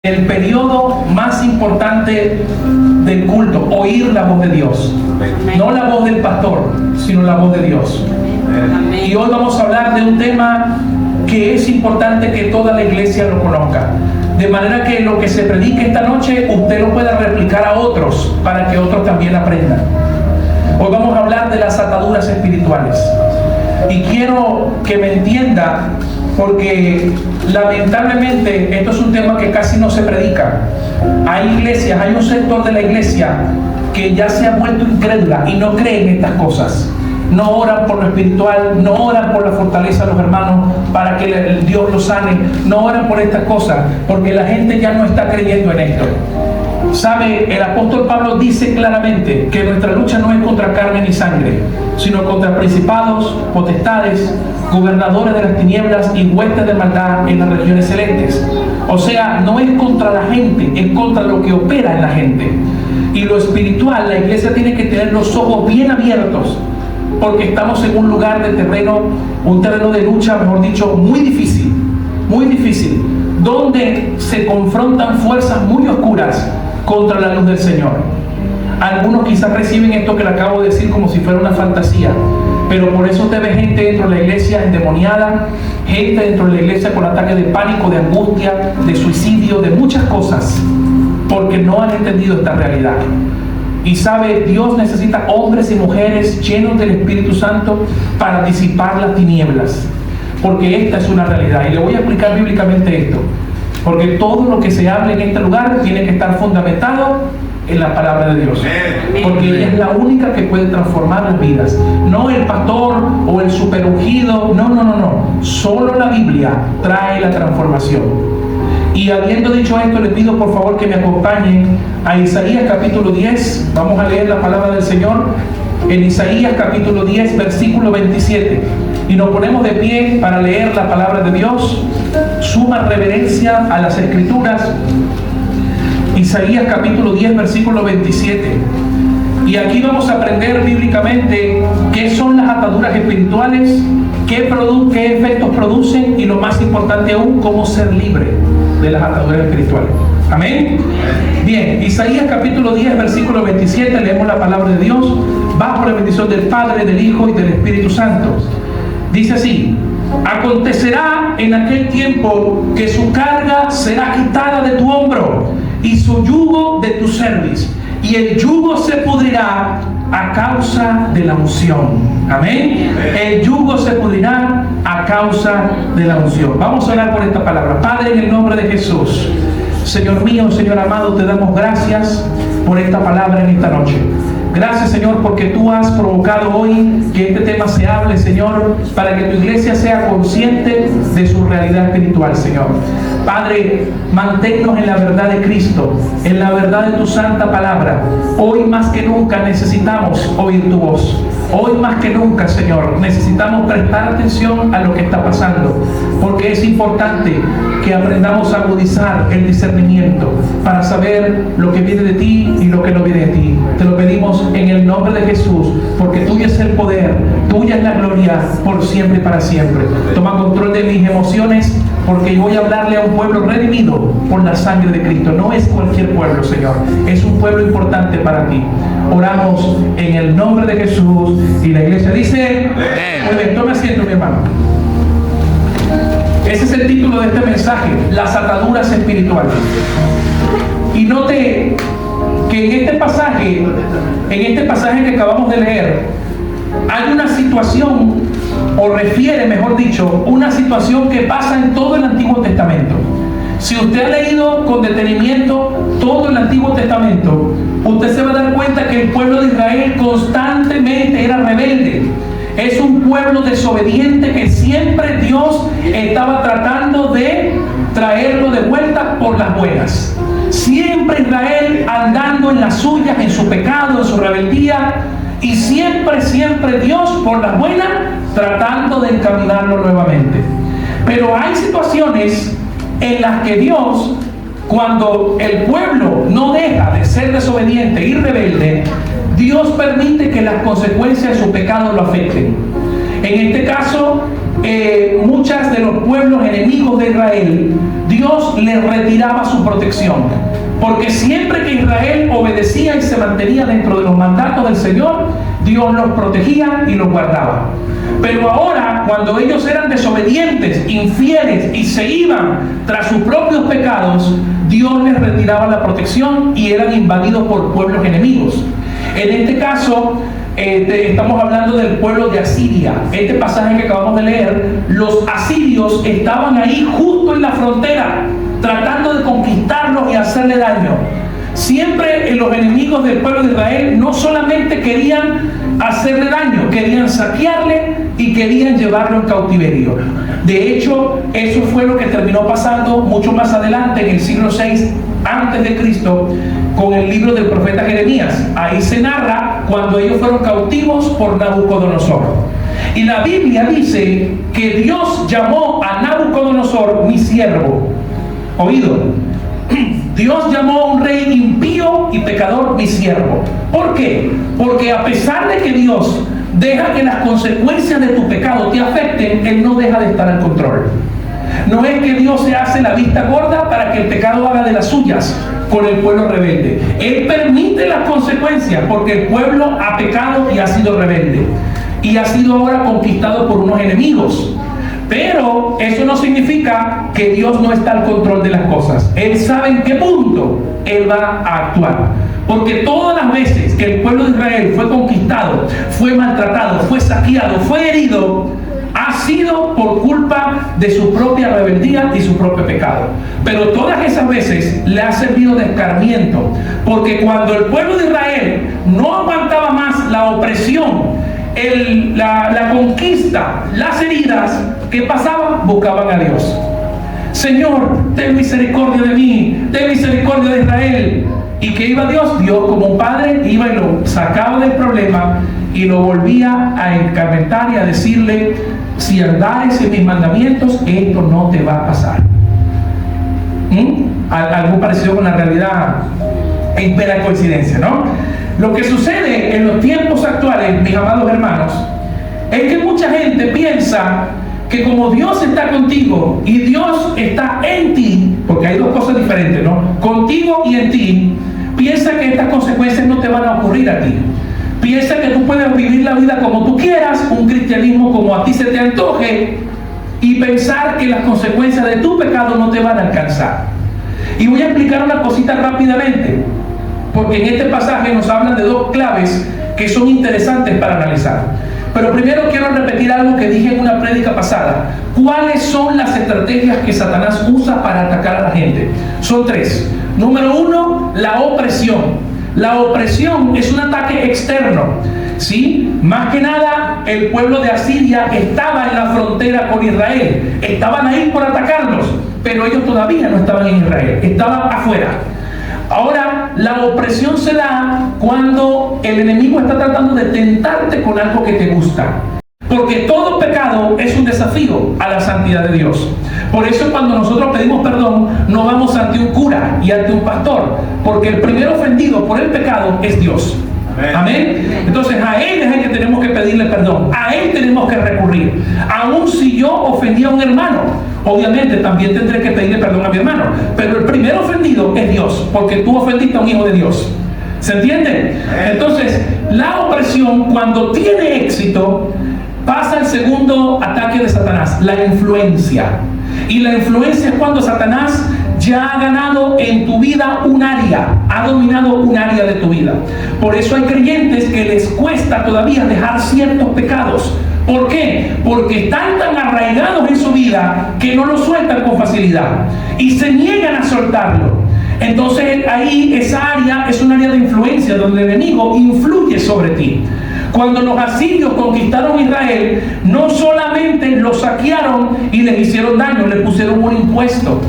el periodo más importante del culto, oír la voz de Dios. No la voz del pastor, sino la voz de Dios. Y hoy vamos a hablar de un tema que es importante que toda la iglesia lo conozca. De manera que lo que se predique esta noche, usted lo pueda replicar a otros, para que otros también aprendan. Hoy vamos a hablar de las ataduras espirituales. Y quiero que me entienda, porque lamentablemente esto es un tema que casi no se predica. Hay iglesias, hay un sector de la iglesia que ya se ha vuelto incrédula y no cree en estas cosas. No oran por lo espiritual, no oran por la fortaleza de los hermanos para que Dios los sane, no oran por estas cosas, porque la gente ya no está creyendo en esto. ¿Sabe? El apóstol Pablo dice claramente que nuestra lucha no es contra carne ni sangre, sino contra principados, potestades, gobernadores de las tinieblas y huestes de maldad en las regiones celestes. O sea, no es contra la gente, es contra lo que opera en la gente. Y lo espiritual, la iglesia tiene que tener los ojos bien abiertos, porque estamos en un lugar de terreno, un terreno de lucha, mejor dicho, muy difícil, donde se confrontan fuerzas muy oscuras contra la luz del Señor. Algunos quizás reciben esto que le acabo de decir como si fuera una fantasía, pero por eso usted ve gente dentro de la iglesia endemoniada, gente dentro de la iglesia con ataques de pánico, de angustia, de suicidio, de muchas cosas, porque no han entendido esta realidad. Y sabe, Dios necesita hombres y mujeres llenos del Espíritu Santo para disipar las tinieblas, porque esta es una realidad. Y le voy a explicar bíblicamente esto, porque todo lo que se hable en este lugar tiene que estar fundamentado en la palabra de Dios, porque ella es la única que puede transformar las vidas, no el pastor o el superungido, no, solo la Biblia trae la transformación. Y habiendo dicho esto, le pido por favor que me acompañen a Isaías capítulo 10. Vamos a leer la palabra del Señor en Isaías capítulo 10, versículo 27. Y nos ponemos de pie para leer la palabra de Dios. Suma reverencia a las Escrituras. Isaías capítulo 10, versículo 27. Y aquí vamos a aprender bíblicamente qué son las ataduras espirituales, qué efectos producen y lo más importante aún, cómo ser libre de las ataduras espirituales. Amén. Bien, Isaías capítulo 10, versículo 27, leemos la palabra de Dios bajo la bendición del Padre, del Hijo y del Espíritu Santo. Dice así: acontecerá en aquel tiempo que su carga será quitada de tu hombro y su yugo de tu cerviz, y el yugo se pudrirá a causa de la unción. Amén. El yugo se pudrirá a causa de la unción. Vamos a orar por esta palabra. Padre, en el nombre de Jesús, Señor mío, Señor amado, te damos gracias por esta palabra en esta noche. Gracias, Señor, porque tú has provocado hoy que este tema se hable, Señor, para que tu iglesia sea consciente de su realidad espiritual, Señor. Padre, manténnos en la verdad de Cristo, en la verdad de tu santa palabra. Hoy más que nunca necesitamos oír tu voz. Hoy más que nunca, Señor, necesitamos prestar atención a lo que está pasando, porque es importante que aprendamos a agudizar el discernimiento para saber lo que viene de ti y lo que no viene de ti. Te lo pedimos en el nombre de Jesús, porque tuyo es el poder, tuya es la gloria por siempre y para siempre. Toma control de mis emociones, porque voy a hablarle a un pueblo redimido por la sangre de Cristo. No es cualquier pueblo, Señor, es un pueblo importante para ti. Oramos en el nombre de Jesús, y la iglesia dice: muy bien, tome asiento, mi hermano. Ese es el título de este mensaje: las ataduras espirituales. Y note que en este pasaje que acabamos de leer, hay una situación, o refiere, mejor dicho, una situación que pasa en todo el Antiguo Testamento. Si usted ha leído con detenimiento todo el Antiguo Testamento, usted se va a dar cuenta que el pueblo de Israel constantemente era rebelde. Es un pueblo desobediente que siempre Dios estaba tratando de traerlo de vuelta por las buenas. Siempre Israel andando en las suyas, en su pecado, en su rebeldía, y siempre Dios por las buenas tratando de encaminarlo nuevamente. Pero hay situaciones en las que Dios, cuando el pueblo no deja de ser desobediente y rebelde, Dios permite que las consecuencias de su pecado lo afecten. En este caso, muchas de los pueblos enemigos de Israel, Dios les retiraba su protección. Porque siempre que Israel obedecía y se mantenía dentro de los mandatos del Señor, Dios los protegía y los guardaba. Pero ahora, cuando ellos eran desobedientes, infieles y se iban tras sus propios pecados, Dios les retiraba la protección y eran invadidos por pueblos enemigos. En este caso, estamos hablando del pueblo de Asiria. Este pasaje que acabamos de leer, los asirios estaban ahí justo en la frontera, tratando de conquistarlos y hacerle daño. Siempre los enemigos del pueblo de Israel no solamente querían hacerle daño, querían saquearle y querían llevarlo en cautiverio. De hecho, eso fue lo que terminó pasando mucho más adelante, en el siglo VI antes de Cristo, con el libro del profeta Jeremías. Ahí se narra cuando ellos fueron cautivos por Nabucodonosor. Y la Biblia dice que Dios llamó a Nabucodonosor mi siervo. Oído. Dios llamó a un rey impío y pecador mi siervo. ¿Por qué? Porque a pesar de que Dios deja que las consecuencias de tu pecado te afecten, Él no deja de estar al control. No es que Dios se hace la vista gorda para que el pecado haga de las suyas con el pueblo rebelde. Él permite las consecuencias porque el pueblo ha pecado y ha sido rebelde. Y ha sido ahora conquistado por unos enemigos. Pero eso no significa que Dios no está al control de las cosas. Él sabe en qué punto Él va a actuar. Porque todas las veces que el pueblo de Israel fue conquistado, fue maltratado, fue saqueado, fue herido, ha sido por culpa de su propia rebeldía y su propio pecado. Pero todas esas veces le ha servido de escarmiento. Porque cuando el pueblo de Israel no aguantaba más la opresión, la conquista, las heridas, ¿qué pasaba? Buscaban a Dios. Señor, ten misericordia de mí, ten misericordia de Israel. ¿Y qué iba Dios? Dios, como un padre, iba y lo sacaba del problema y lo volvía a encarmentar y a decirle: si andares en mis mandamientos, esto no te va a pasar. Algo parecido con la realidad en mera coincidencia, ¿no? Lo que sucede en los tiempos actuales, mis amados hermanos, es que mucha gente piensa que como Dios está contigo y Dios está en ti, porque hay dos cosas diferentes, ¿no? Contigo y en ti, piensa que estas consecuencias no te van a ocurrir a ti. Piensa que tú puedes vivir la vida como tú quieras, un cristianismo como a ti se te antoje, y pensar que las consecuencias de tu pecado no te van a alcanzar. Y voy a explicar una cosita rápidamente, porque en este pasaje nos hablan de dos claves que son interesantes para analizar. Pero primero quiero repetir algo que dije en una prédica pasada. ¿Cuáles son las estrategias que Satanás usa para atacar a la gente? Son tres. Número uno, la opresión. La opresión es un ataque externo, ¿sí? Más que nada, el pueblo de Asiria estaba en la frontera con Israel. Estaban ahí por atacarlos, pero ellos todavía no estaban en Israel, estaban afuera. Ahora, la opresión se da cuando el enemigo está tratando de tentarte con algo que te gusta. Porque todo pecado es un desafío a la santidad de Dios. Por eso cuando nosotros pedimos perdón, no vamos ante un cura y ante un pastor, porque el primer ofendido por el pecado es Dios. Amén. Entonces a Él es el que tenemos que pedirle perdón, a Él tenemos que recurrir. Aun si yo ofendí a un hermano, obviamente también tendré que pedirle perdón a mi hermano, pero el primer ofendido es Dios, porque tú ofendiste a un hijo de Dios. ¿Se entiende? Entonces la opresión, cuando tiene éxito, pasa el segundo ataque de Satanás, la influencia. Y la influencia es cuando Satanás ya ha ganado en tu vida un área, ha dominado un área de tu vida. Por eso hay creyentes que les cuesta todavía dejar ciertos pecados. ¿Por qué? Porque están tan arraigados en su vida que no lo sueltan con facilidad y se niegan a soltarlo. Entonces ahí esa área es un área de influencia donde el enemigo influye sobre ti. Cuando los asirios conquistaron Israel, no solamente los saquearon y les hicieron daño, le pusieron un impuesto,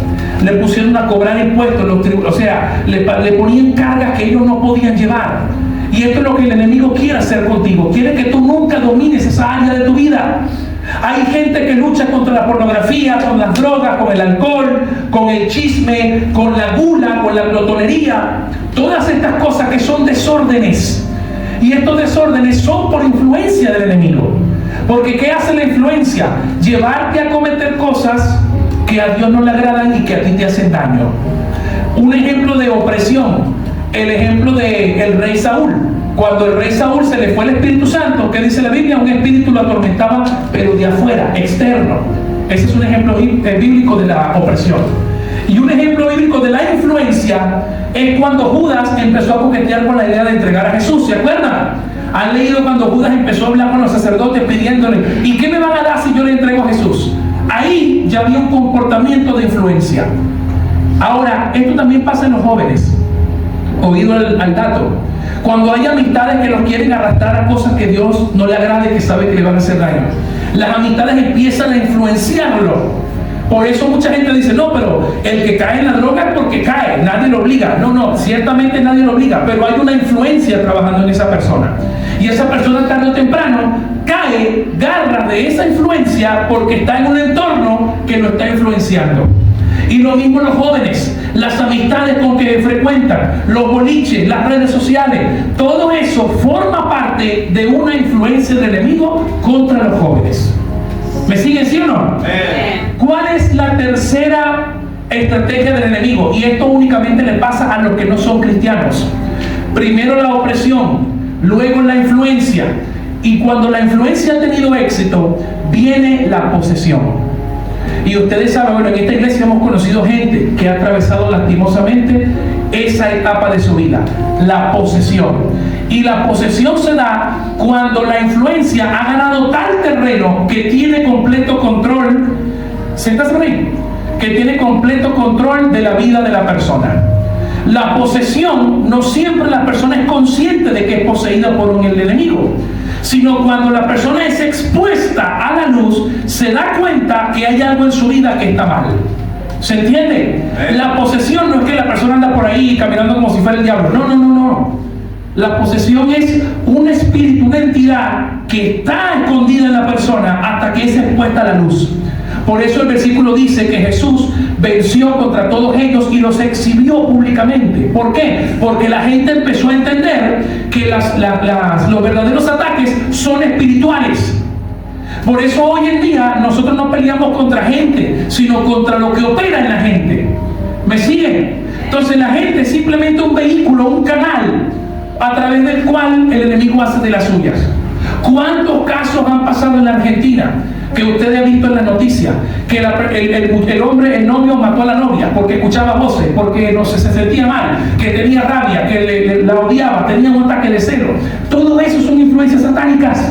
le pusieron a cobrar impuestos, o sea, le ponían cargas que ellos no podían llevar. Y esto es lo que el enemigo quiere hacer contigo. Quiere que tú nunca domines esa área de tu vida. Hay gente que lucha contra la pornografía, con las drogas, con el alcohol, con el chisme, con la gula, con la glotonería. Todas estas cosas que son desórdenes. Y estos desórdenes son por influencia del enemigo. Porque ¿qué hace la influencia? Llevarte a cometer cosas que a Dios no le agradan y que a ti te hacen daño. Un ejemplo de opresión, el ejemplo del rey Saúl. Cuando el rey Saúl se le fue el Espíritu Santo, ¿qué dice la Biblia? Un espíritu lo atormentaba, pero de afuera, externo. Ese es un ejemplo bíblico de la opresión. Y un ejemplo bíblico de la influencia es cuando Judas empezó a coquetear con la idea de entregar a Jesús. ¿Se acuerdan? Han leído cuando Judas empezó a hablar con los sacerdotes pidiéndole: ¿y qué me van a dar si yo le entrego a Jesús? Ahí ya había un comportamiento de influencia. Ahora, esto también pasa en los jóvenes. Oído al dato. Cuando hay amistades que los quieren arrastrar a cosas que Dios no le agrade y que sabe que le van a hacer daño, las amistades empiezan a influenciarlo. Por eso mucha gente dice: no, pero el que cae en la droga es porque cae, nadie lo obliga. No, ciertamente nadie lo obliga, pero hay una influencia trabajando en esa persona. Y esa persona tarde o temprano cae, garra de esa influencia porque está en un entorno que lo está influenciando. Y lo mismo los jóvenes, las amistades con que frecuentan, los boliches, las redes sociales, todo eso forma parte de una influencia del enemigo contra los jóvenes. ¿Me siguen, sí o no? ¿Cuál es la tercera estrategia del enemigo? Y esto únicamente le pasa a los que no son cristianos. Primero la opresión, luego la influencia. Y cuando la influencia ha tenido éxito, viene la posesión. Y ustedes saben, bueno, en esta iglesia hemos conocido gente que ha atravesado lastimosamente esa etapa de su vida, la posesión. Y la posesión se da cuando la influencia ha ganado tal terreno que tiene completo control. ¿Siéntase ahí? Que tiene completo control de la vida de la persona. La posesión, no siempre la persona es consciente de que es poseída por el enemigo, sino cuando la persona es expuesta a la luz, se da cuenta que hay algo en su vida que está mal. ¿Se entiende? La posesión no es que la persona anda por ahí caminando como si fuera el diablo. No. La posesión es un espíritu, una entidad que está escondida en la persona hasta que es expuesta a la luz. Por eso el versículo dice que Jesús venció contra todos ellos y los exhibió públicamente. ¿Por qué? Porque la gente empezó a entender que los verdaderos ataques son espirituales. Por eso hoy en día nosotros no peleamos contra gente, sino contra lo que opera en la gente. ¿Me siguen? Entonces la gente es simplemente un vehículo, un canal a través del cual el enemigo hace de las suyas. ¿Cuántos casos han pasado en la Argentina que usted ha visto en la noticia? Que el novio mató a la novia porque escuchaba voces, porque no se sentía mal, que tenía rabia, que la odiaba, tenía un ataque de celo. Todo eso son influencias satánicas.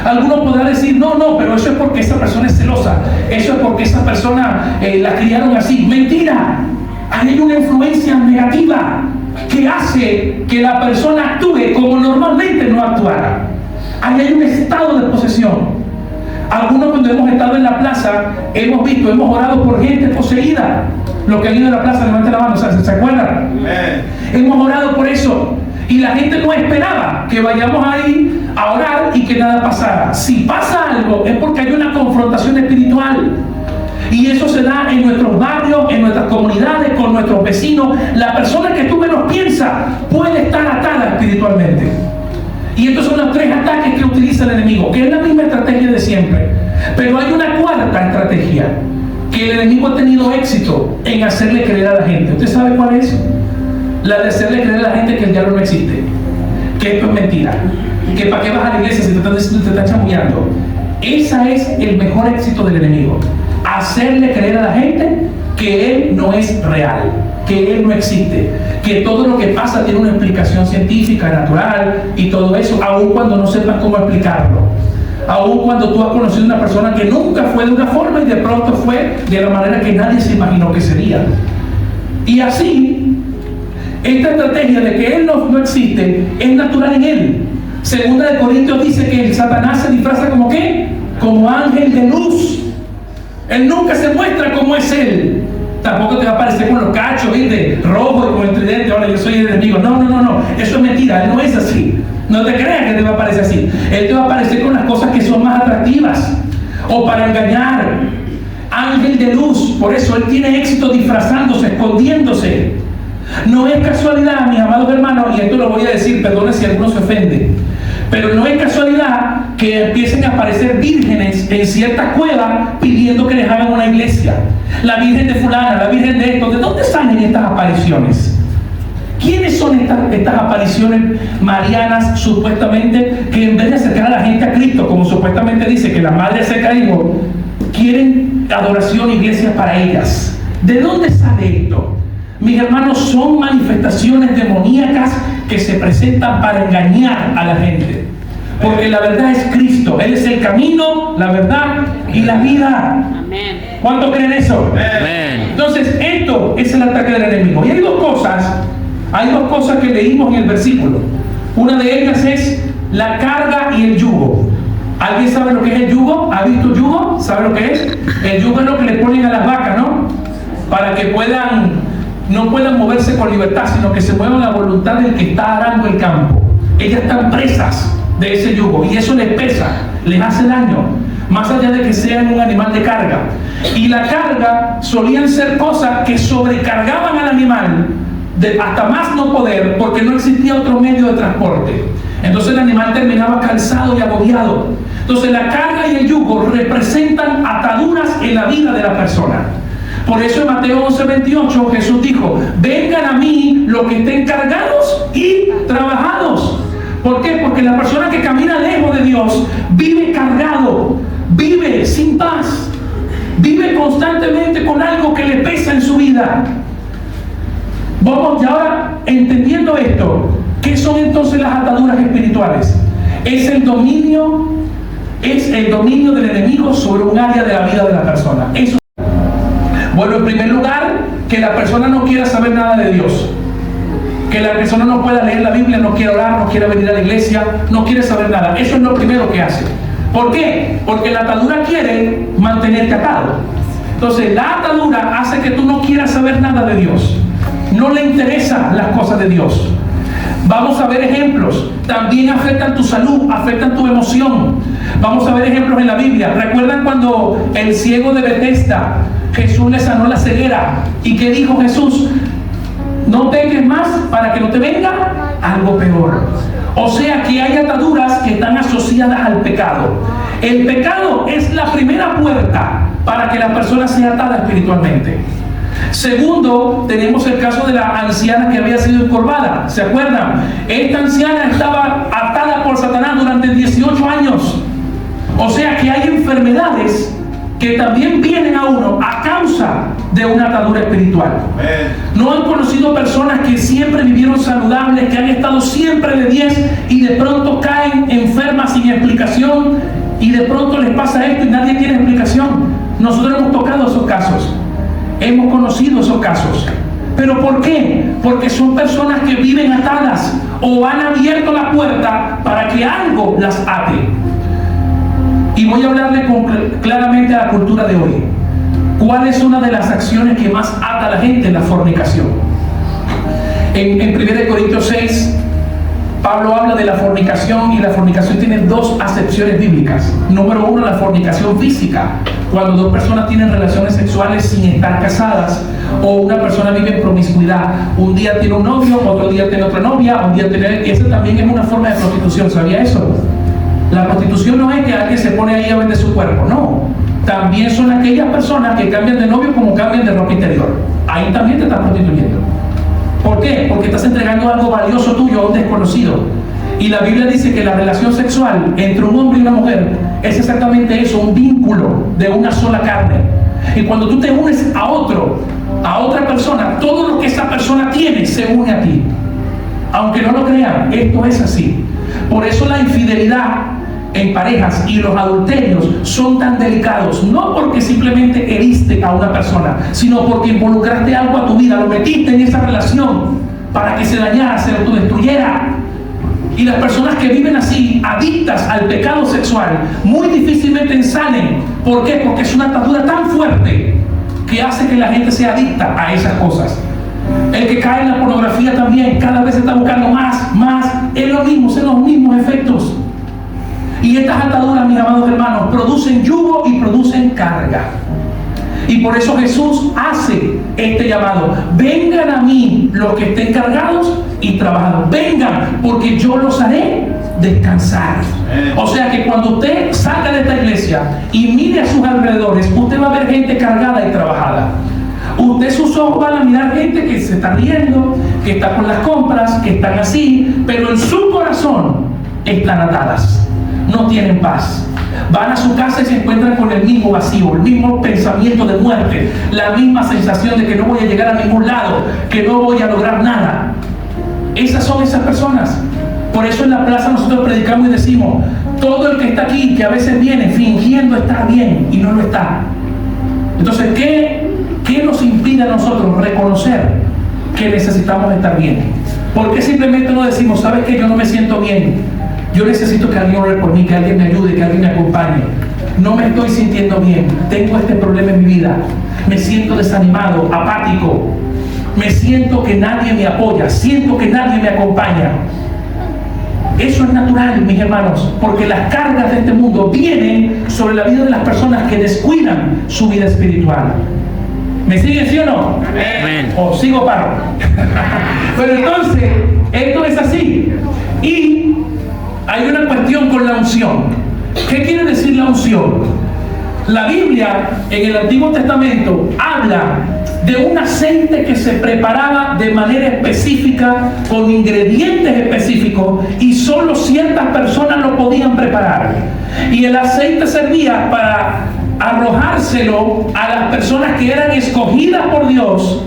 Algunos podrán decir: no, pero eso es porque esa persona es celosa, eso es porque esa persona la criaron así. Mentira. Hay una influencia negativa que hace que la persona actúe como normalmente no actuara. Ahí hay un estado de posesión. Algunos, cuando hemos estado en la plaza, hemos orado por gente poseída. Los que han ido a la plaza, levanten la mano, ¿se acuerdan? Hemos orado por eso. Y la gente no esperaba que vayamos ahí a orar y que nada pasara. Si pasa algo, es porque hay una confrontación espiritual. Y eso se da en nuestros barrios, en nuestras comunidades, con nuestros vecinos. La persona que tú menos piensas puede estar atada espiritualmente. Y estos son los tres ataques que utiliza el enemigo, que es la misma estrategia de siempre. Pero hay una cuarta estrategia que el enemigo ha tenido éxito en hacerle creer a la gente. ¿Usted sabe cuál es? La de hacerle creer a la gente que el diablo no existe, que esto es mentira, que para qué vas a la iglesia si te están chamullando. Ese es el mejor éxito del enemigo: hacerle creer a la gente que él no es real, que él no existe, que todo lo que pasa tiene una explicación científica, natural y todo eso, aun cuando no sepas cómo explicarlo, aun cuando tú has conocido a una persona que nunca fue de una forma y de pronto fue de la manera que nadie se imaginó que sería. Y así, esta estrategia de que él no existe es natural en él. Segunda de Corintios dice que el Satanás se disfraza como ¿qué? Como ángel de luz. Él nunca se muestra como es él. Tampoco te va a aparecer con los cachos, ¿viste? Rojo y con el tridente: ahora yo soy el enemigo. No. Eso es mentira. Él no es así. No te creas que te va a aparecer así. Él te va a aparecer con las cosas que son más atractivas o para engañar. Ángel de luz. Por eso él tiene éxito disfrazándose, escondiéndose. No es casualidad, mis amados hermanos, y esto lo voy a decir, perdone si alguno se ofende, Pero no es casualidad que empiecen a aparecer vírgenes en cierta cueva pidiendo que les hagan una iglesia. La virgen de fulana, la virgen de esto. ¿De dónde salen estas apariciones? ¿Quiénes son estas apariciones marianas supuestamente que en vez de acercar a la gente a Cristo, como supuestamente dice que la madre acerca a hijo, quieren adoración, iglesias para ellas? ¿De dónde sale esto? Mis hermanos, son manifestaciones demoníacas que se presentan para engañar a la gente. Porque la verdad es Cristo. Él es el camino, la verdad y la vida. Amén. ¿Cuántos creen eso? Amén. Entonces, esto es el ataque del enemigo. Y hay dos cosas que leímos en el versículo. Una de ellas es la carga y el yugo. ¿Alguien sabe lo que es el yugo? ¿Ha visto el yugo? ¿Sabe lo que es? El yugo es lo que le ponen a las vacas, ¿no? Para que no puedan moverse con libertad, sino que se muevan a la voluntad del que está arando el campo. Ellas están presas de ese yugo y eso les pesa, les hace daño, más allá de que sean un animal de carga. Y la carga solían ser cosas que sobrecargaban al animal hasta más no poder, porque no existía otro medio de transporte. Entonces el animal terminaba cansado y agobiado. Entonces la carga y el yugo representan ataduras en la vida de la persona. Por eso en Mateo 11:28 Jesús dijo: vengan a mí los que estén cargados y trabajados. ¿Por qué? Porque la persona que camina lejos de Dios vive cargado, vive sin paz, vive constantemente con algo que le pesa en su vida. Vamos ya ahora entendiendo esto. ¿Qué son entonces las ataduras espirituales? Es el dominio del enemigo sobre un área de la vida de la persona. Eso. Bueno, en primer lugar, que la persona no quiera saber nada de Dios. Que la persona no pueda leer la Biblia, no quiere orar, no quiere venir a la iglesia, no quiere saber nada. Eso es lo primero que hace. ¿Por qué? Porque la atadura quiere mantenerte atado. Entonces, la atadura hace que tú no quieras saber nada de Dios. No le interesan las cosas de Dios. Vamos a ver ejemplos. También afectan tu salud, afectan tu emoción. Vamos a ver ejemplos en la Biblia. ¿Recuerdan cuando el ciego de Betesda, Jesús le sanó la ceguera? ¿Y qué dijo Jesús? No peques más para que no te venga algo peor. O sea que hay ataduras que están asociadas al pecado. El pecado es la primera puerta para que la persona sea atada espiritualmente. Segundo, tenemos el caso de la anciana que había sido encorvada. ¿Se acuerdan? Esta anciana estaba atada por Satanás durante 18 años. O sea que hay enfermedades que también vienen a uno a causa de una atadura espiritual. ¿No han conocido personas que siempre vivieron saludables, que han estado siempre de 10 y de pronto caen enfermas sin explicación y de pronto les pasa esto y nadie tiene explicación? Nosotros hemos tocado esos casos, hemos conocido esos casos. ¿Pero por qué? Porque son personas que viven atadas o han abierto la puerta para que algo las ate. Y voy a hablarle claramente a la cultura de hoy. ¿Cuál es una de las acciones que más ata a la gente? La fornicación. En 1 Corintios 6, Pablo habla de la fornicación, y la fornicación tiene dos acepciones bíblicas. Número uno, la fornicación física, cuando dos personas tienen relaciones sexuales sin estar casadas, o una persona vive en promiscuidad. Un día tiene un novio, otro día tiene otra novia, un día tiene... Esa también es una forma de prostitución. ¿Sabía eso? La prostitución no es que alguien se pone ahí a vender su cuerpo, no. También son aquellas personas que cambian de novio como cambian de ropa interior. Ahí también te estás prostituyendo. ¿Por qué? Porque estás entregando algo valioso tuyo a un desconocido. Y la Biblia dice que la relación sexual entre un hombre y una mujer es exactamente eso, un vínculo de una sola carne. Y cuando tú te unes a otra persona, todo lo que esa persona tiene se une a ti. Aunque no lo crean, esto es así. Por eso la infidelidad en parejas y los adulterios son tan delicados, no porque simplemente heriste a una persona, sino porque involucraste algo a tu vida, lo metiste en esa relación para que se dañara, se autodestruyera. Y las personas que viven así, adictas al pecado sexual, muy difícilmente salen. ¿Por qué? Porque es una atadura tan fuerte que hace que la gente sea adicta a esas cosas. El que cae en la pornografía también, cada vez está buscando más, es lo mismo, son los mismos efectos. Y estas ataduras, mis amados hermanos, producen yugo y producen carga. Y por eso Jesús hace este llamado: vengan a mí los que estén cargados y trabajados. Vengan, porque yo los haré descansar. O sea que cuando usted salga de esta iglesia y mire a sus alrededores, usted va a ver gente cargada y trabajada. Usted, sus ojos van a mirar gente que se está riendo, que está con las compras, que están así, pero en su corazón están atadas, no tienen paz. Van a su casa y se encuentran con el mismo vacío, el mismo pensamiento de muerte, la misma sensación de que no voy a llegar a ningún lado, que no voy a lograr nada. Esas son esas personas. Por eso en la plaza nosotros predicamos y decimos: todo el que está aquí, que a veces viene fingiendo estar bien y no lo está. Entonces, ¿qué nos impide a nosotros reconocer que necesitamos estar bien? ¿Por qué simplemente no decimos: sabes que yo no me siento bien? Yo necesito que alguien ore por mí, que alguien me ayude, que alguien me acompañe. No me estoy sintiendo bien, tengo este problema en mi vida, me siento desanimado, apático, me siento que nadie me apoya, siento que nadie me acompaña. Eso es natural, mis hermanos, porque las cargas de este mundo vienen sobre la vida de las personas que descuidan su vida espiritual. ¿Me siguen, sí o no? Amén. O sigo paro. Pero entonces, esto es así. Y hay una cuestión con la unción. ¿Qué quiere decir la unción? La Biblia en el Antiguo Testamento habla de un aceite que se preparaba de manera específica, con ingredientes específicos, y solo ciertas personas lo podían preparar. Y el aceite servía para arrojárselo a las personas que eran escogidas por Dios,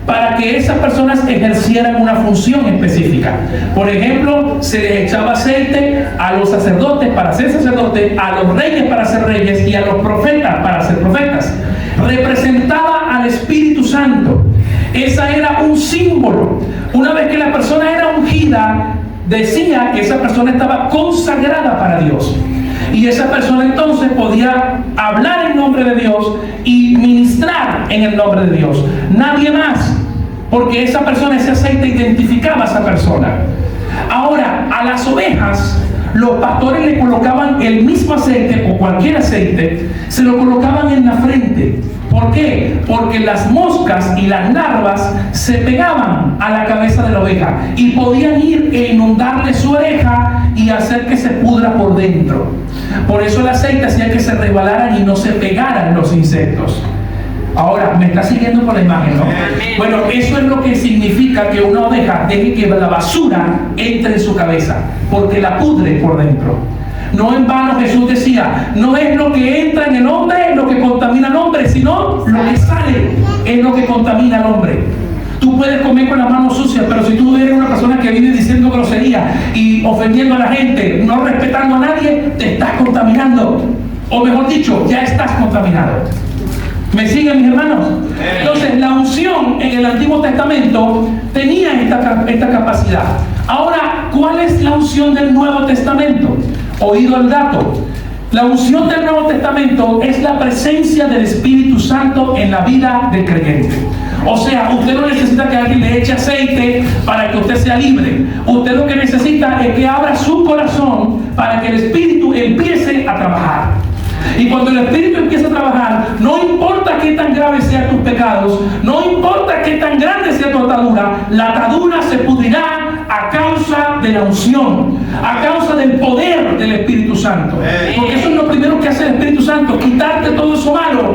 para que esas personas ejercieran una función específica. Por ejemplo, se les echaba aceite a los sacerdotes para ser sacerdotes, a los reyes para ser reyes y a los profetas para ser profetas. Representaba al Espíritu Santo. Esa era un símbolo. Una vez que la persona era ungida, decía que esa persona estaba consagrada para Dios. Y esa persona entonces podía hablar en nombre de Dios y ministrar en el nombre de Dios. Nadie más, porque esa persona, ese aceite identificaba a esa persona. Ahora, a las ovejas, los pastores le colocaban el mismo aceite o cualquier aceite, se lo colocaban en la frente. ¿Por qué? Porque las moscas y las larvas se pegaban a la cabeza de la oveja y podían ir e inundarle su oreja y hacer que se pudra por dentro. Por eso el aceite hacía que se resbalaran y no se pegaran los insectos. Ahora, ¿me está siguiendo por la imagen, no? Bueno, eso es lo que significa que una oveja deje que la basura entre en su cabeza, porque la pudre por dentro. No en vano Jesús decía: no es lo que entra en el hombre lo que contamina al hombre, sino lo que sale es lo que contamina al hombre. Tú puedes comer con las manos sucias, pero si tú eres una persona que vive diciendo grosería y ofendiendo a la gente, no respetando a nadie, te estás contaminando. O mejor dicho, ya estás contaminado. ¿Me siguen, mis hermanos? Entonces, la unción en el Antiguo Testamento tenía esta capacidad. Ahora, ¿cuál es la unción del Nuevo Testamento? Oído el dato. La unción del Nuevo Testamento es la presencia del Espíritu Santo en la vida del creyente. O sea, usted no necesita que alguien le eche aceite para que usted sea libre. Usted lo que necesita es que abra su corazón para que el Espíritu empiece a trabajar. Y cuando el Espíritu empieza a trabajar, no importa qué tan graves sean tus pecados, no importa qué tan grande sea tu atadura, la atadura se pudrirá a causa de la unción, a causa del poder del Espíritu Santo. Porque eso es lo primero que hace el Espíritu Santo: quitarte todo eso malo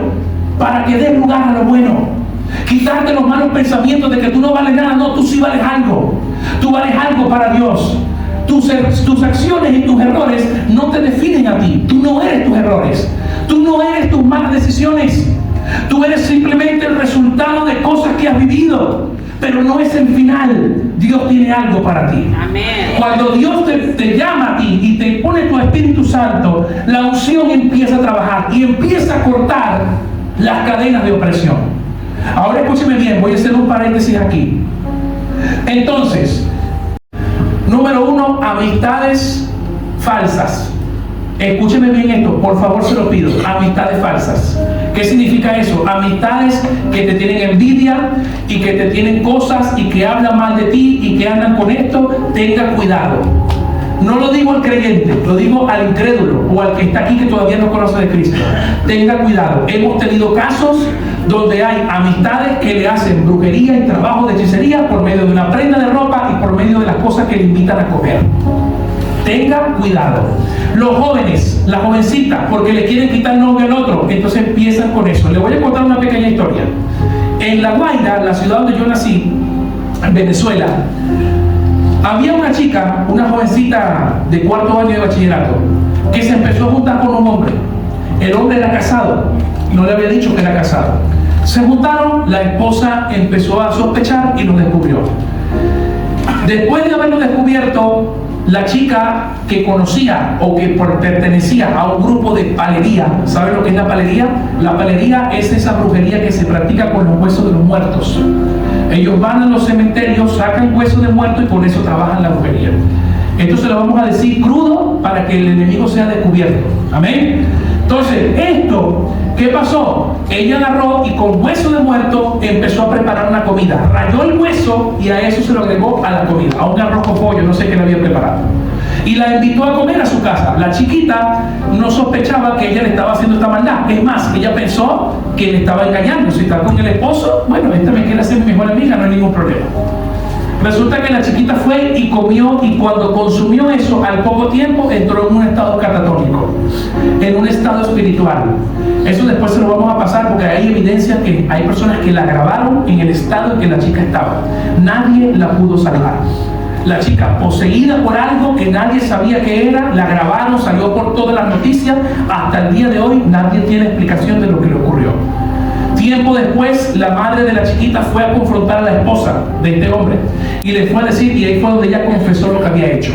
para que dé lugar a lo bueno. Quitarte los malos pensamientos de que tú no vales nada. No, tú sí vales algo. Tú vales algo para Dios. Tus acciones y tus errores no te definen a ti. Tú no eres tus errores. Tú no eres tus malas decisiones. Tú eres simplemente el resultado de cosas que has vivido, pero no es el final. Dios tiene algo para ti. Amén. Cuando Dios te llama a ti y te pone tu Espíritu Santo, la unción empieza a trabajar y empieza a cortar las cadenas de opresión. Ahora escúcheme bien, voy a hacer un paréntesis aquí. Entonces, número 1, amistades falsas. Escúcheme bien esto, por favor, se lo pido. Amistades falsas. ¿Qué significa eso? Amistades que te tienen envidia y que te tienen cosas y que hablan mal de ti y que andan con esto. Tenga cuidado. No lo digo al creyente, lo digo al incrédulo o al que está aquí que todavía no conoce de Cristo. Tenga cuidado. Hemos tenido casos donde hay amistades que le hacen brujería y trabajo de hechicería por medio de una prenda de ropa y por medio de las cosas que le invitan a comer. Tenga cuidado. Los jóvenes, la jovencita, porque le quieren quitar el novio al otro, entonces empiezan con eso. Le voy a contar una pequeña historia. En La Guaira, la ciudad donde yo nací, en Venezuela, había una chica, una jovencita de cuarto año de bachillerato, que se empezó a juntar con un hombre. El hombre era casado, no le había dicho que era casado. Se juntaron, la esposa empezó a sospechar y lo descubrió. Después de haberlo descubierto, la chica que conocía o que pertenecía a un grupo de palería, ¿saben lo que es la palería? La palería es esa brujería que se practica con los huesos de los muertos. Ellos van a los cementerios, sacan huesos de muertos y con eso trabajan la brujería. Esto se lo vamos a decir crudo para que el enemigo sea descubierto. Amén. Entonces, esto, ¿qué pasó? Ella agarró y con hueso de muerto empezó a preparar una comida. Rayó el hueso y a eso se lo agregó a la comida, a un arroz con pollo, no sé qué le había preparado. Y la invitó a comer a su casa. La chiquita no sospechaba que ella le estaba haciendo esta maldad. Es más, ella pensó que le estaba engañando. Si está con el esposo, bueno, esta me quiere hacer mi mejor amiga, no hay ningún problema. Resulta que la chiquita fue y comió, y cuando consumió eso, al poco tiempo entró en un estado catatónico, en un estado espiritual. Eso después se lo vamos a pasar porque hay evidencia que hay personas que la grabaron en el estado en que la chica estaba. Nadie la pudo salvar. La chica, poseída por algo que nadie sabía qué era, la grabaron, salió por todas las noticias. Hasta el día de hoy nadie tiene explicación de lo que le ocurrió. Tiempo después, la madre de la chiquita fue a confrontar a la esposa de este hombre y le fue a decir, y ahí fue donde ella confesó lo que había hecho,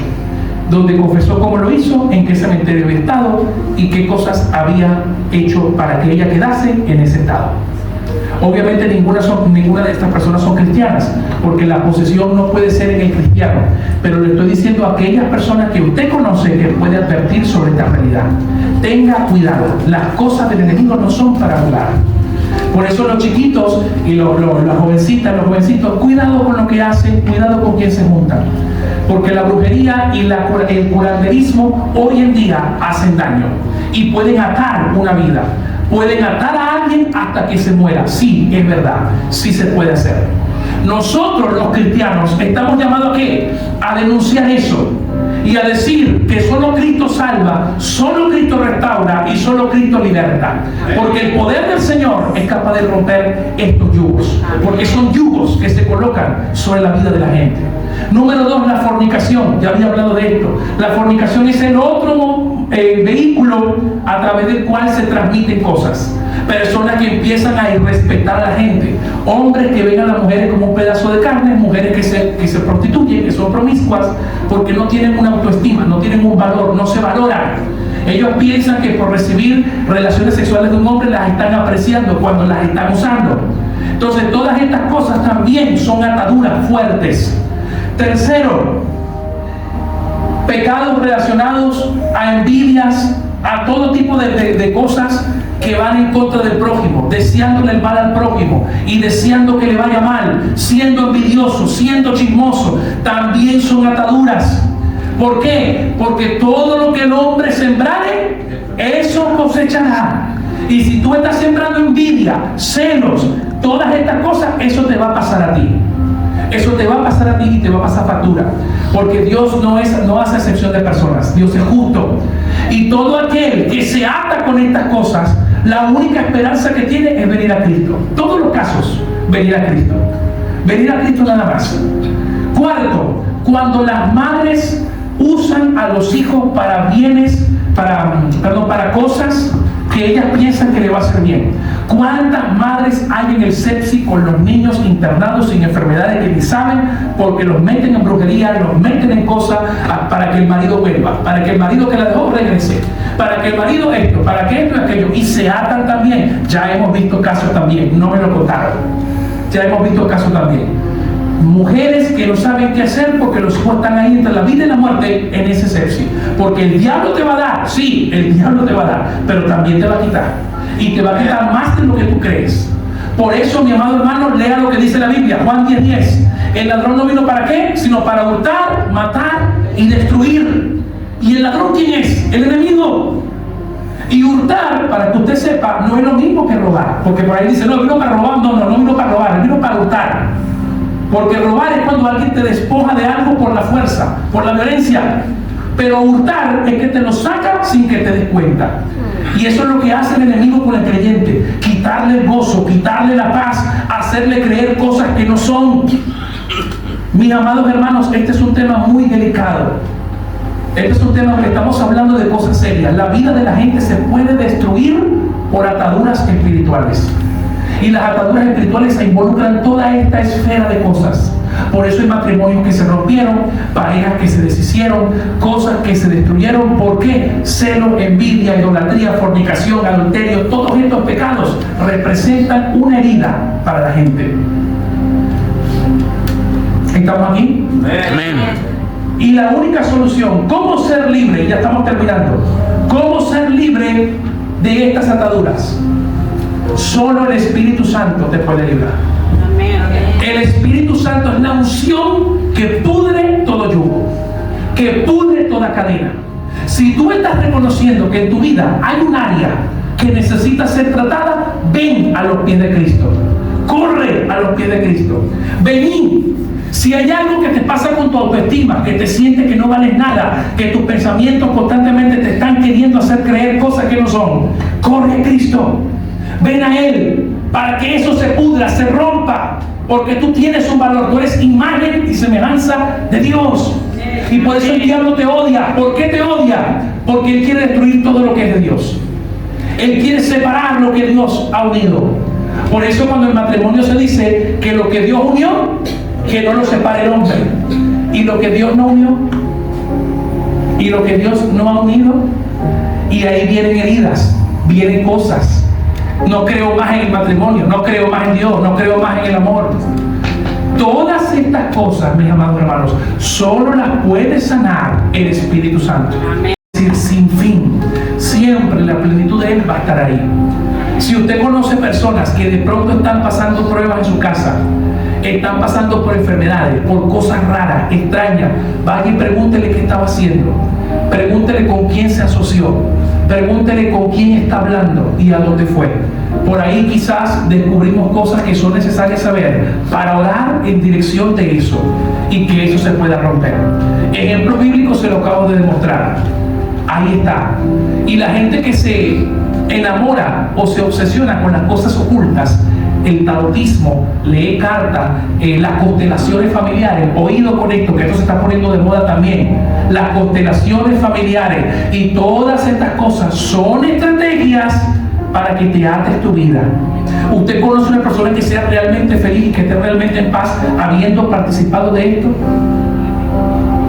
donde confesó cómo lo hizo, en qué cementerio había estado y qué cosas había hecho para que ella quedase en ese estado. Obviamente ninguna de estas personas son cristianas, porque la posesión no puede ser en el cristiano, pero le estoy diciendo a aquellas personas que usted conoce que puede advertir sobre esta realidad. Tenga cuidado, las cosas del enemigo no son para jugar. Por eso los chiquitos y las jovencitas, los jovencitos, cuidado con lo que hacen, cuidado con quién se juntan. Porque la brujería y el curanderismo hoy en día hacen daño y pueden atar una vida. Pueden atar a alguien hasta que se muera. Sí, es verdad, sí se puede hacer. Nosotros los cristianos estamos llamados ¿a qué? A denunciar eso y a decir que solo Cristo salva, solo Cristo restaura y solo Cristo liberta. Porque el poder del Señor es capaz de romper estos yugos, porque son yugos que se colocan sobre la vida de la gente. Número 2, la fornicación. Ya había hablado de esto. La fornicación es el otro vehículo a través del cual se transmiten cosas. Personas que empiezan a irrespetar a la gente, hombres que ven a las mujeres como un pedazo de carne, mujeres que se prostituyen, que son promiscuas, porque no tienen una autoestima, no tienen un valor, no se valoran. Ellos piensan que por recibir relaciones sexuales de un hombre las están apreciando cuando las están usando. Entonces todas estas cosas también son ataduras fuertes. Tercero, pecados relacionados a envidias, a todo tipo de cosas que van en contra del prójimo, deseándole el mal al prójimo y deseando que le vaya mal, siendo envidioso, siendo chismoso, también son ataduras. ¿Por qué? Porque todo lo que el hombre sembrare, eso cosechará. Y si tú estás sembrando envidia, celos, todas estas cosas, eso te va a pasar a ti. Eso te va a pasar a ti y te va a pasar factura. Porque Dios no hace excepción de personas. Dios es justo. Y todo aquel que se ata con estas cosas, la única esperanza que tiene es venir a Cristo. Todos los casos, venir a Cristo. Venir a Cristo nada más. Cuarto, cuando las madres usan a los hijos para bienes, para cosas que ellas piensan que le va a hacer bien. ¿Cuántas madres hay en el sepsi con los niños internados sin enfermedades que ni saben porque los meten en brujería, los meten en cosas para que el marido vuelva, para que el marido que la dejó regrese, para que el marido esto, para que esto y aquello, y se atan también? Ya hemos visto casos también, no me lo contaron, ya hemos visto casos también. Mujeres que no saben qué hacer porque los hijos están ahí entre la vida y la muerte en ese sepsi. Porque el diablo te va a dar, sí, el diablo te va a dar, pero también te va a quitar. Y te va a quitar más de lo que tú crees. Por eso, mi amado hermano, lea lo que dice la Biblia, Juan 10:10. El ladrón no vino para qué, sino para hurtar, matar y destruir. ¿Y el ladrón quién es? El enemigo. Y hurtar, para que usted sepa, no es lo mismo que robar. Porque por ahí dice, no, vino para robar. No vino para robar, vino para hurtar. Porque robar es cuando alguien te despoja de algo por la fuerza, por la violencia. Pero hurtar es que te lo saca sin que te des cuenta. Y eso es lo que hace el enemigo con el creyente: quitarle el gozo, quitarle la paz, hacerle creer cosas que no son. Mis amados hermanos, este es un tema muy delicado. Este es un tema que estamos hablando de cosas serias. La vida de la gente se puede destruir por ataduras espirituales. Y las ataduras espirituales involucran toda esta esfera de cosas. Por eso hay matrimonios que se rompieron, parejas que se deshicieron, cosas que se destruyeron. ¿Por qué? Celo, envidia, idolatría, fornicación, adulterio. Todos estos pecados representan una herida para la gente. ¿Estamos aquí? Amén. Y la única solución, ¿cómo ser libre? Ya estamos terminando. ¿Cómo ser libre de estas ataduras? Solo el Espíritu Santo te puede librar. El Espíritu Santo es la unción que pudre todo yugo, que pudre toda cadena. Si tú estás reconociendo que en tu vida hay un área que necesita ser tratada, ven a los pies de Cristo. Corre a los pies de Cristo. Vení. Si hay algo que te pasa con tu autoestima, que te sientes que no vales nada, que tus pensamientos constantemente te están queriendo hacer creer cosas que no son, corre a Cristo. Ven a Él para que eso se pudra, se rompa, porque tú tienes un valor, tú eres imagen y semejanza de Dios. Y por eso el diablo te odia. ¿Por qué te odia? Porque él quiere destruir todo lo que es de Dios. Él quiere separar lo que Dios ha unido. Por eso cuando el matrimonio se dice que lo que Dios unió, que no lo separe el hombre. Y lo que Dios no unió, y lo que Dios no ha unido, y ahí vienen heridas, vienen cosas. No creo más en el matrimonio, no creo más en Dios, no creo más en el amor. Todas estas cosas, mis amados hermanos, solo las puede sanar el Espíritu Santo. Es decir, sin fin. Siempre la plenitud de Él va a estar ahí. Si usted conoce personas que de pronto están pasando pruebas en su casa, están pasando por enfermedades, por cosas raras, extrañas, vaya y pregúntele qué estaba haciendo. Pregúntele con quién se asoció. Pregúntele con quién está hablando y a dónde fue. Por ahí quizás descubrimos cosas que son necesarias saber para orar en dirección de eso y que eso se pueda romper. Ejemplos bíblicos se lo acabo de demostrar. Ahí está. Y la gente que se enamora o se obsesiona con las cosas ocultas, el tarotismo, lee cartas, las constelaciones familiares, oído con esto, que esto se está poniendo de moda también, las constelaciones familiares y todas estas cosas son estrategias para que te ates tu vida. ¿Usted conoce una persona que sea realmente feliz, que esté realmente en paz, habiendo participado de esto?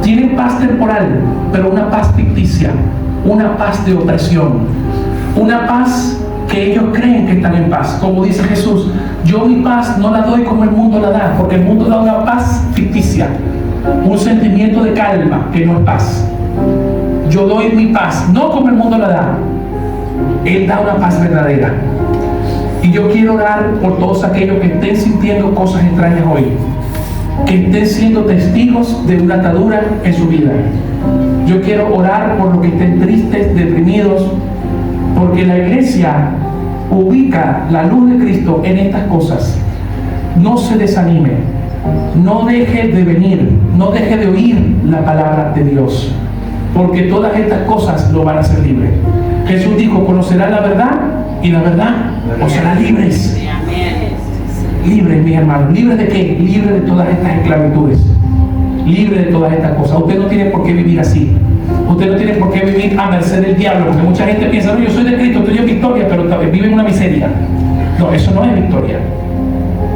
Tienen paz temporal, pero una paz ficticia, una paz de opresión, una paz que ellos creen que están en paz. Como dice Jesús, yo mi paz no la doy como el mundo la da, porque el mundo da una paz ficticia, un sentimiento de calma que no es paz. Yo doy mi paz, no como el mundo la da. Él da una paz verdadera. Y yo quiero orar por todos aquellos que estén sintiendo cosas extrañas hoy, que estén siendo testigos de una atadura en su vida. Yo quiero orar por los que estén tristes, deprimidos, porque la iglesia ubica la luz de Cristo en estas cosas. No se desanime, no deje de venir, no deje de oír la palabra de Dios, porque todas estas cosas lo van a hacer libre. Jesús dijo, conocerán la verdad y la verdad os hará libres. Libres, mis hermanos. ¿Libres de qué? Libres de todas estas esclavitudes, libres de todas estas cosas. Usted no tiene por qué vivir así. Usted no tiene por qué vivir a merced del diablo, porque mucha gente piensa, no, yo soy de Cristo, estoy en victoria, pero vive en una miseria. No, eso no es victoria.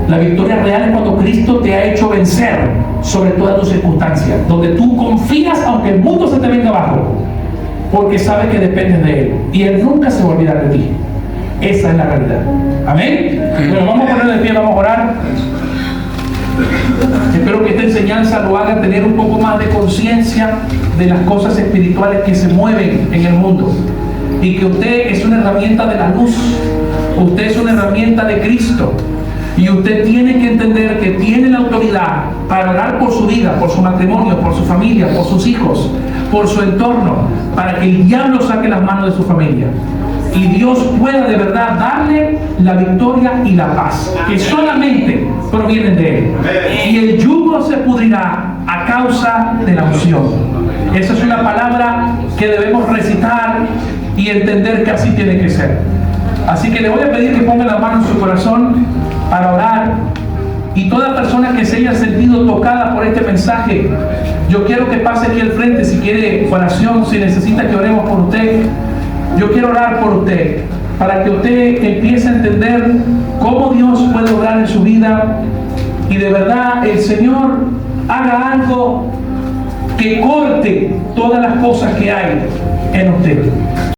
La victoria real es cuando Cristo te ha hecho vencer sobre todas tus circunstancias, donde tú confías aunque el mundo se te venga abajo, porque sabes que dependes de Él y Él nunca se va a olvidar de ti. Esa es la realidad. Amén. Bueno, vamos a poner de pie, vamos a orar. Espero que esta enseñanza lo haga tener un poco más de conciencia de las cosas espirituales que se mueven en el mundo, y que usted es una herramienta de la luz, usted es una herramienta de Cristo, y usted tiene que entender que tiene la autoridad para orar por su vida, por su matrimonio, por su familia, por sus hijos, por su entorno, para que el diablo saque las manos de su familia. y Dios pueda de verdad darle la victoria y la paz, que solamente provienen de Él. Y el yugo se pudrirá a causa de la unción. Esa es una palabra que debemos recitar y entender que así tiene que ser. Así que le voy a pedir que ponga la mano en su corazón para orar. Y toda persona que se haya sentido tocada por este mensaje, yo quiero que pase aquí al frente si quiere oración, si necesita que oremos por usted. Yo quiero orar por usted, para que usted empiece a entender cómo Dios puede obrar en su vida y de verdad el Señor haga algo que corte todas las cosas que hay en usted.